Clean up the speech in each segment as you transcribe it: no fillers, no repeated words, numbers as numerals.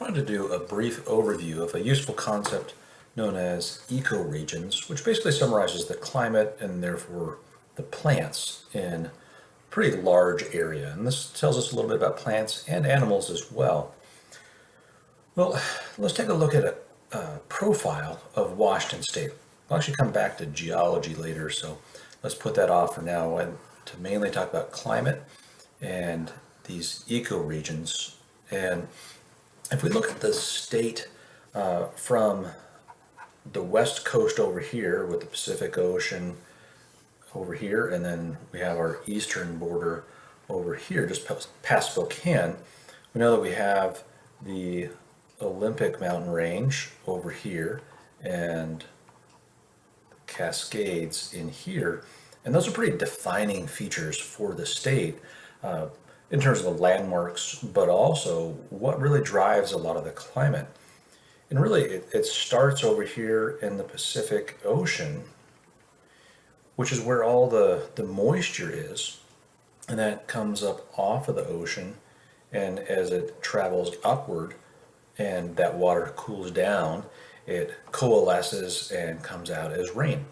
I wanted to do a brief overview of a useful concept known as ecoregions, which basically summarizes the climate and therefore the plants in a pretty large area. And this tells us a little bit about plants and animals as well. Well, let's take a look at a profile of Washington State. We'll actually come back to geology later, so let's put that off for now and to mainly talk about climate and these ecoregions. And if we look at the state from the west coast over here with the Pacific Ocean over here, and then we have our eastern border over here just past Spokane, we know that we have the Olympic mountain range over here and Cascades in here, and those are pretty defining features for the state in terms of the landmarks, but also what really drives a lot of the climate. And really, it starts over here in the Pacific Ocean, which is where all the moisture is, and that comes up off of the ocean, and as it travels upward and that water cools down, it coalesces and comes out as rain.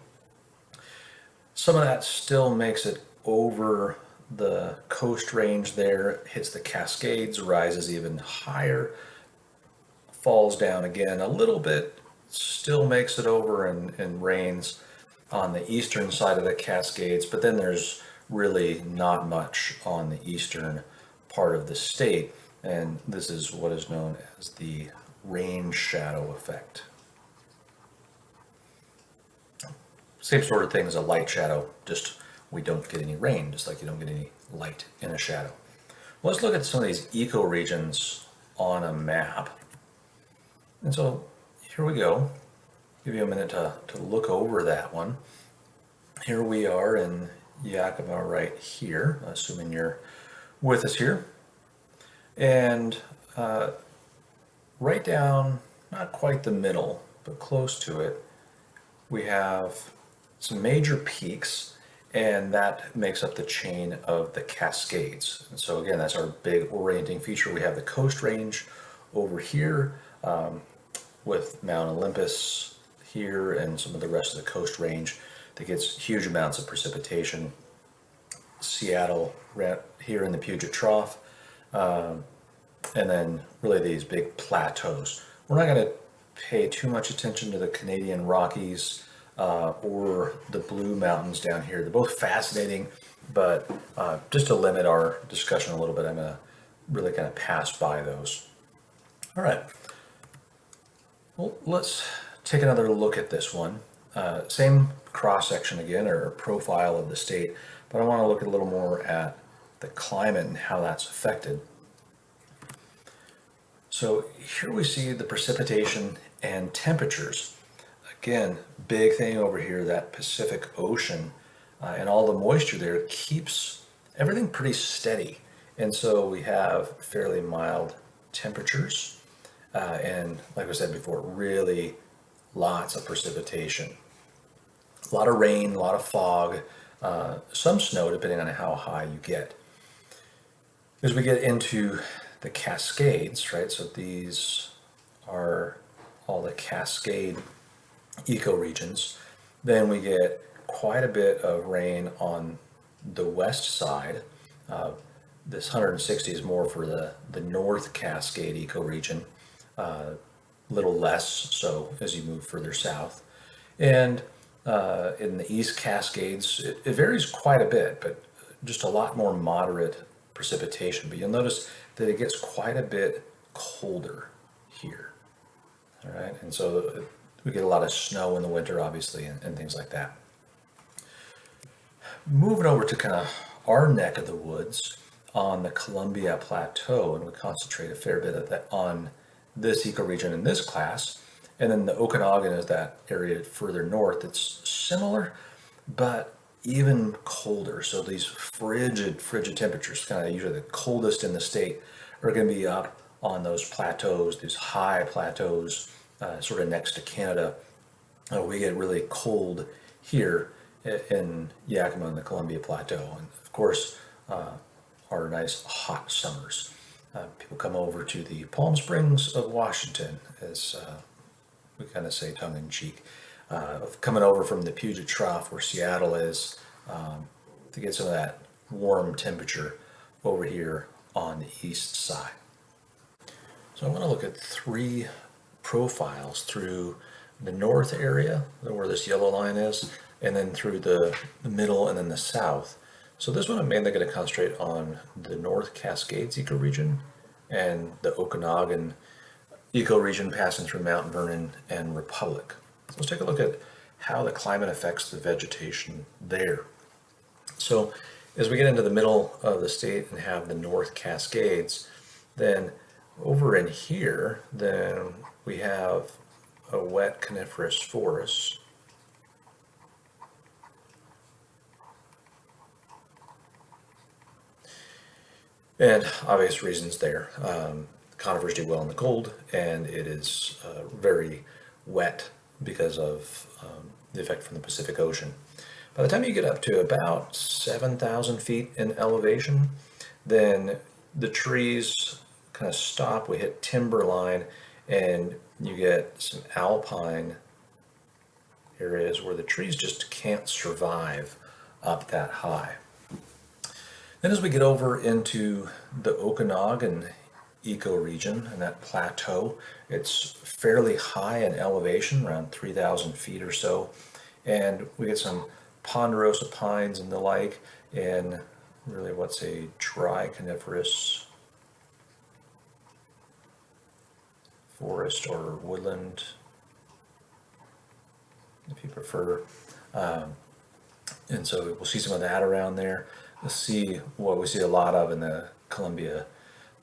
Some of that still makes it over the coast range there, hits the Cascades, rises even higher, falls down again a little bit, still makes it over and rains on the eastern side of the Cascades, but then there's really not much on the eastern part of the state, and this is what is known as the rain shadow effect. Same sort of thing as a light shadow, just we don't get any rain, just like you don't get any light in a shadow. Well, let's look at some of these ecoregions on a map. And so here we go. Give you a minute to look over that one. Here we are in Yakima right here, assuming you're with us here. And right down, not quite the middle, but close to it, we have some major peaks, and that makes up the chain of the Cascades. And so again, that's our big orienting feature. We have the Coast Range over here with Mount Olympus here and some of the rest of the Coast Range that gets huge amounts of precipitation. Seattle right here in the Puget Trough, and then really these big plateaus. We're not going to pay too much attention to the Canadian Rockies or the Blue Mountains down here. They're both fascinating, but just to limit our discussion a little bit, I'm going to really kind of pass by those. All right. Well, let's take another look at this one. Same cross-section again, or profile of the state, but I want to look a little more at the climate and how that's affected. So here we see the precipitation and temperatures. Again, big thing over here, that Pacific Ocean and all the moisture there keeps everything pretty steady. And so we have fairly mild temperatures and like I said before, really lots of precipitation. A lot of rain, a lot of fog, some snow depending on how high you get. As we get into the Cascades, right, so these are all the Cascade ecoregions, then we get quite a bit of rain on the west side. This 160 is more for the North Cascade ecoregion, little less so as you move further south. And in the East Cascades, it varies quite a bit, but just a lot more moderate precipitation. But you'll notice that it gets quite a bit colder here. All right, and so we get a lot of snow in the winter, obviously, and things like that. Moving over to kind of our neck of the woods on the Columbia Plateau, and we concentrate a fair bit of that on this ecoregion in this class. And then the Okanagan is that area further north. It's similar, but even colder. So these frigid temperatures, kind of usually the coldest in the state, are going to be up on those plateaus, these high plateaus, sort of next to Canada. We get really cold here in Yakima and the Columbia Plateau, and of course our nice hot summers. People come over to the Palm Springs of Washington, as we kind of say tongue in cheek, coming over from the Puget Trough where Seattle is, to get some of that warm temperature over here on the east side. So I want to look at three profiles through the north area, where this yellow line is, and then through the middle and then the south. So this one I'm mainly going to concentrate on the North Cascades ecoregion and the Okanagan ecoregion passing through Mount Vernon and Republic. So let's take a look at how the climate affects the vegetation there. So as we get into the middle of the state and have the North Cascades, then over in here, then we have a wet coniferous forest. And obvious reasons there. Conifers do well in the cold, and it is very wet because of the effect from the Pacific Ocean. By the time you get up to about 7,000 feet in elevation, then the trees kind of stop. We hit timberline, and you get some alpine areas where the trees just can't survive up that high. Then as we get over into the Okanagan ecoregion and that plateau, it's fairly high in elevation, around 3,000 feet or so, and we get some ponderosa pines and the like in really what's a dry coniferous forest or woodland, if you prefer. And so we'll see some of that around there. We'll see what we see a lot of in the Columbia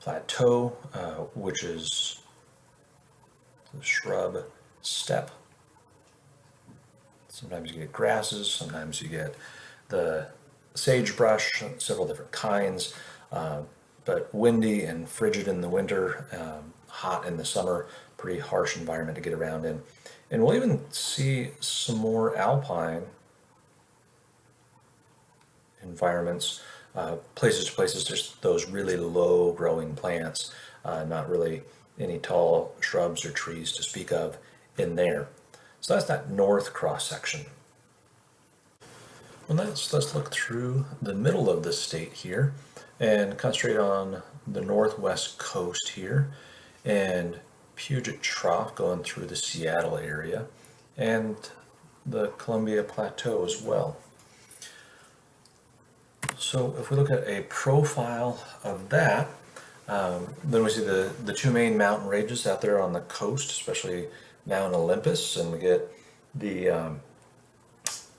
Plateau, which is the shrub steppe. Sometimes you get grasses, sometimes you get the sagebrush, several different kinds, but windy and frigid in the winter, hot in the summer, pretty harsh environment to get around in. And we'll even see some more alpine environments, places to places, just those really low growing plants, not really any tall shrubs or trees to speak of in there. So that's that north cross section. Well, let's look through the middle of the state here and concentrate on the northwest coast here and Puget Trough going through the Seattle area and the Columbia Plateau as well. So if we look at a profile of that, then we see the two main mountain ranges out there on the coast, especially Mount Olympus, and we get the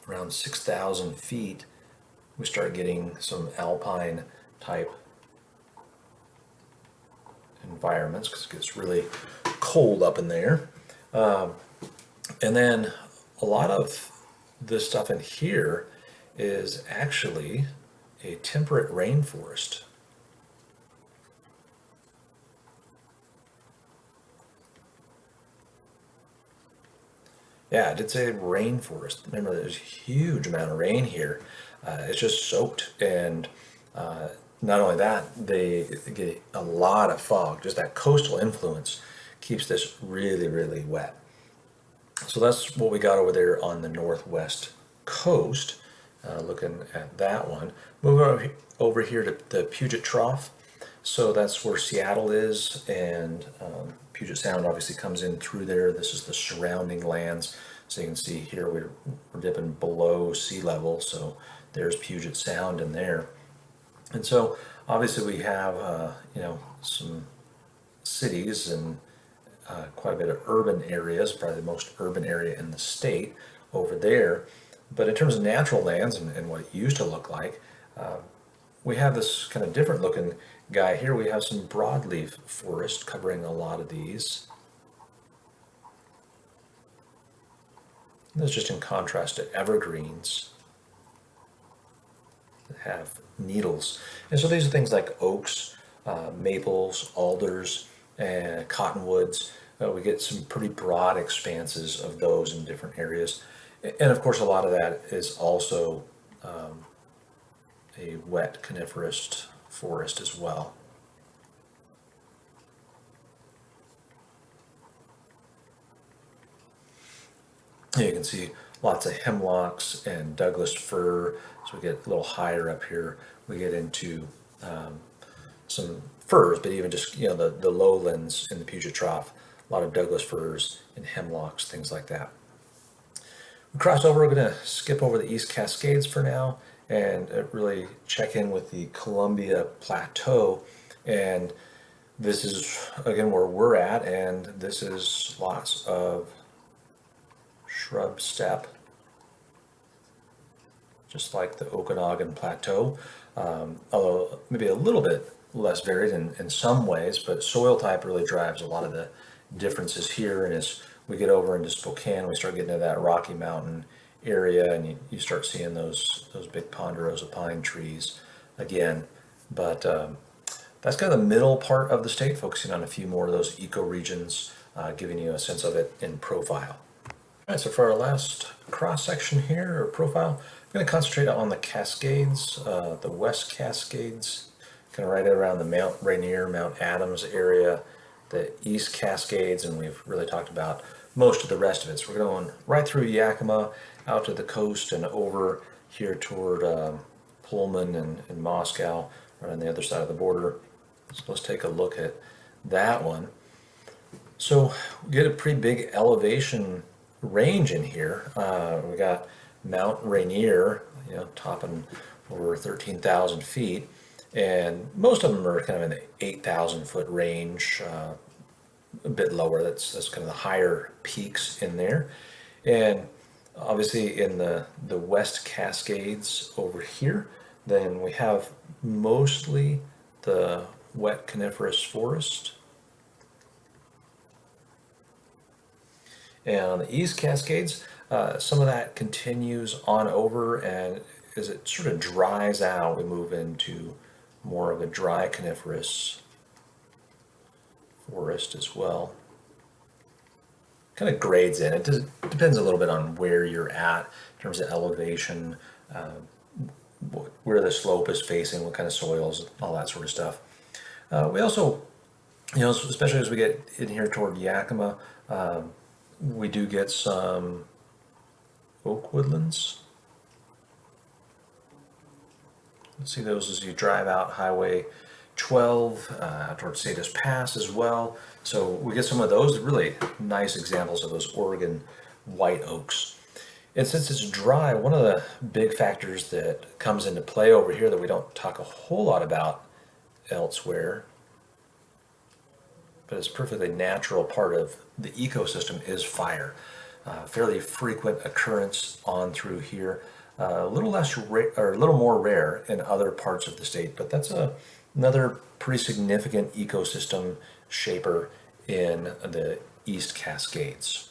around 6,000 feet, we start getting some alpine type environments because it gets really cold up in there. And then a lot of this stuff in here is actually a temperate rainforest. Yeah, I did say rainforest. Remember, there's a huge amount of rain here. It's just soaked, and not only that, they get a lot of fog. Just that coastal influence keeps this really, really wet. So that's what we got over there on the northwest coast. Looking at that one. Moving over here to the Puget Trough. So that's where Seattle is, and Puget Sound obviously comes in through there. This is the surrounding lands. So you can see here we're dipping below sea level. So there's Puget Sound in there. And so obviously we have some cities and quite a bit of urban areas, probably the most urban area in the state over there. But in terms of natural lands and what it used to look like, we have this kind of different looking guy here. We have some broadleaf forest covering a lot of these. And that's just in contrast to evergreens that have needles. And so these are things like oaks, maples, alders, and cottonwoods. We get some pretty broad expanses of those in different areas. And of course, a lot of that is also a wet coniferous forest as well. You can see lots of hemlocks and Douglas fir. So we get a little higher up here. We get into some firs, but even just the lowlands in the Puget Trough, a lot of Douglas firs and hemlocks, things like that. We cross over. We're going to skip over the East Cascades for now and really check in with the Columbia Plateau. And this is again where we're at, and this is lots of shrub steppe, just like the Okanagan Plateau, although maybe a little bit less varied in some ways, but soil type really drives a lot of the differences here. And as we get over into Spokane, we start getting into that Rocky Mountain area, and you start seeing those big ponderosa pine trees again. But that's kind of the middle part of the state, focusing on a few more of those ecoregions, giving you a sense of it in profile. All right, so for our last cross section here, or profile, I'm going to concentrate on the Cascades, the West Cascades, kind of right around the Mount Rainier, Mount Adams area, the East Cascades, and we've really talked about most of the rest of it. So we're going right through Yakima, out to the coast, and over here toward Pullman and Moscow, right on the other side of the border. So let's take a look at that one. So we get a pretty big elevation range in here. We got Mount Rainier, topping over 13,000 feet, and most of them are kind of in the 8,000 foot range, a bit lower. That's kind of the higher peaks in there. And obviously in the West Cascades over here, then we have mostly the wet coniferous forest. And on the East Cascades, some of that continues on over, and as it sort of dries out, we move into more of a dry coniferous forest as well. Kind of grades in. It depends a little bit on where you're at in terms of elevation, where the slope is facing, what kind of soils, all that sort of stuff. We also, especially as we get in here toward Yakima, we do get some oak woodlands. You'll see those as you drive out Highway 12 towards Salish Pass as well. So we get some of those really nice examples of those Oregon white oaks. And since it's dry, one of the big factors that comes into play over here that we don't talk a whole lot about elsewhere, but it's a perfectly natural part of the ecosystem, is fire. Fairly frequent occurrence on through here. A little less or a little more rare in other parts of the state, but that's another pretty significant ecosystem shaper in the East Cascades.